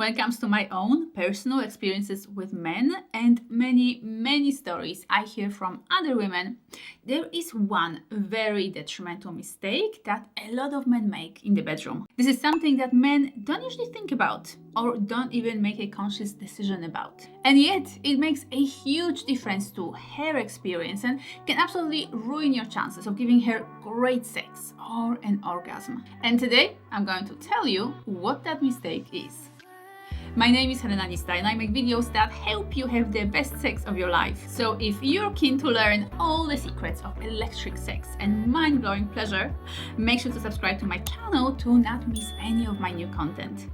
when it comes to my own personal experiences with men and many stories I hear from other women, there is one very detrimental mistake that a lot of men make in the bedroom. This is something that men don't usually think about or don't even make a conscious decision about. And yet, it makes a huge difference to her experience and can absolutely ruin your chances of giving her great sex or an orgasm. And today, I'm going to tell you what that mistake is. My name is Helena Nista and I make videos that help you have the best sex of your life. So if you're keen to learn all the secrets of electric sex and mind-blowing pleasure, make sure to subscribe to my channel to not miss any of my new content.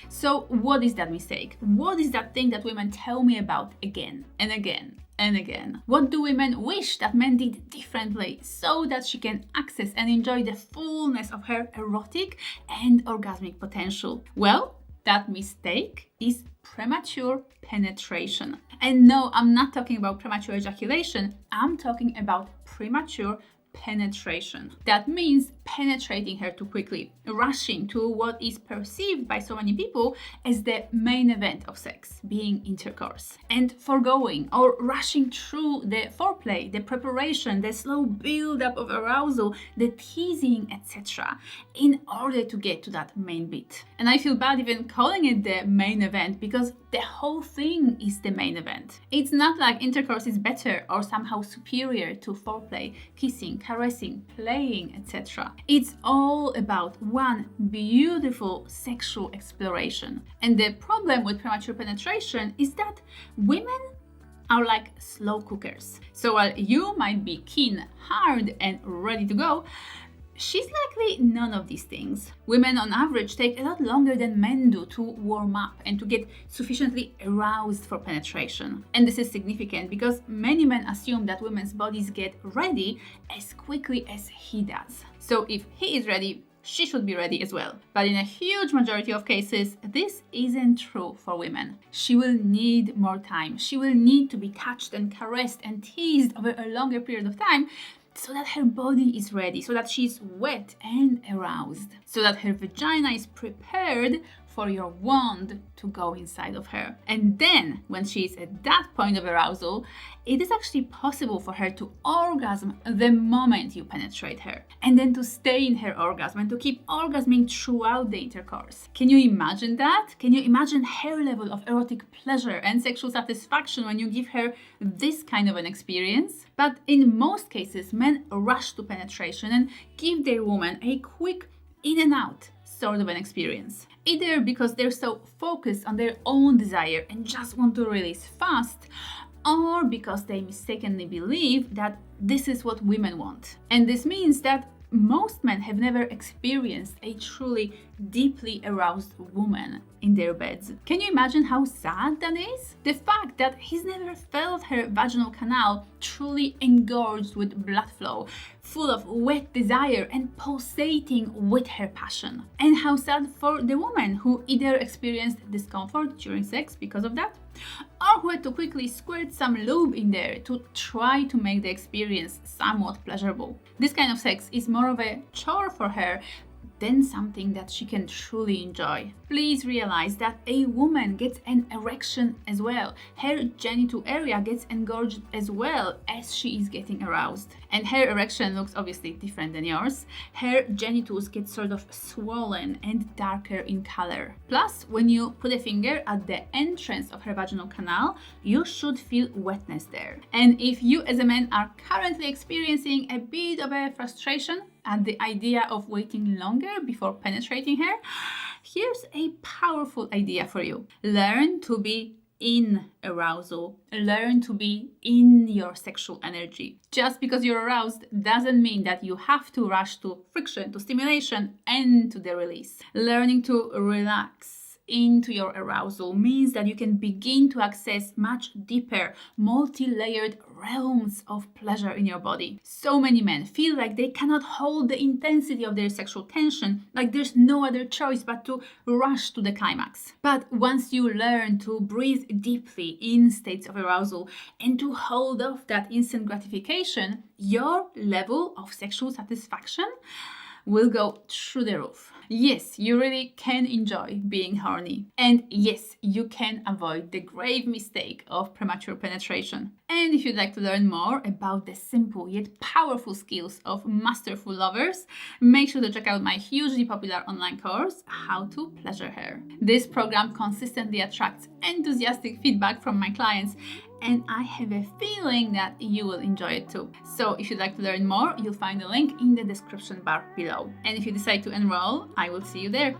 So what is that mistake? What is that thing that women tell me about again and again and again? What do women wish that men did differently so that she can access and enjoy the fullness of her erotic and orgasmic potential? Well, that mistake is premature penetration. And no, I'm not talking about premature ejaculation. I'm talking about premature penetration. That means penetrating her too quickly, rushing to what is perceived by so many people as the main event of sex, being intercourse, and foregoing or rushing through the foreplay, the preparation, the slow build-up of arousal, the teasing, etc., in order to get to that main bit. And I feel bad even calling it the main event because the whole thing is the main event. It's not like intercourse is better or somehow superior to foreplay, kissing, caressing, playing, etc. It's all about one beautiful sexual exploration. And the problem with premature penetration is that women are like slow cookers. So while you might be keen, hard, and ready to go, she's likely none of these things. Women on average take a lot longer than men do to warm up and to get sufficiently aroused for penetration. And this is significant because many men assume that women's bodies get ready as quickly as he does. So if he is ready, she should be ready as well. But in a huge majority of cases, this isn't true for women. She will need more time. She will need to be touched and caressed and teased over a longer period of time so that her body is ready, so that she's wet and aroused, so that her vagina is prepared for your wand to go inside of her. And then, when she's at that point of arousal, it is actually possible for her to orgasm the moment you penetrate her, and then to stay in her orgasm and to keep orgasming throughout the intercourse. Can you imagine that? Can you imagine her level of erotic pleasure and sexual satisfaction when you give her this kind of an experience? But in most cases, men rush to penetration and give their woman a quick in and out sort of an experience. Either because they're so focused on their own desire and just want to release fast, or because they mistakenly believe that this is what women want. And this means that most men have never experienced a truly deeply aroused woman in their beds. Can you imagine how sad that is? The fact that he's never felt her vaginal canal truly engorged with blood flow, full of wet desire and pulsating with her passion. And how sad for the woman who either experienced discomfort during sex because of that, or who had to quickly squirt some lube in there to try to make the experience somewhat pleasurable. This kind of sex is more of a chore for her than something that she can truly enjoy. Please realize that a woman gets an erection as well. Her genital area gets engorged as well as she is getting aroused. And her erection looks obviously different than yours. Her genitals get sort of swollen and darker in color. Plus, when you put a finger at the entrance of her vaginal canal, you should feel wetness there. And if you as a man are currently experiencing a bit of a frustration at the idea of waiting longer before penetrating her, here's a powerful idea for you. Learn to be in arousal. Learn to be in your sexual energy. Just because you're aroused doesn't mean that you have to rush to friction, to stimulation, and to the release. Learning to relax into your arousal means that you can begin to access much deeper, multi-layered realms of pleasure in your body. So many men feel like they cannot hold the intensity of their sexual tension, like there's no other choice but to rush to the climax. But once you learn to breathe deeply in states of arousal and to hold off that instant gratification, your level of sexual satisfaction will go through the roof. Yes, you really can enjoy being horny. And yes, you can avoid the grave mistake of premature penetration. And if you'd like to learn more about the simple yet powerful skills of masterful lovers, make sure to check out my hugely popular online course, How to Pleasure Her. This program consistently attracts enthusiastic feedback from my clients, and I have a feeling that you will enjoy it too. So if you'd like to learn more, you'll find the link in the description bar below. And if you decide to enroll, I will see you there.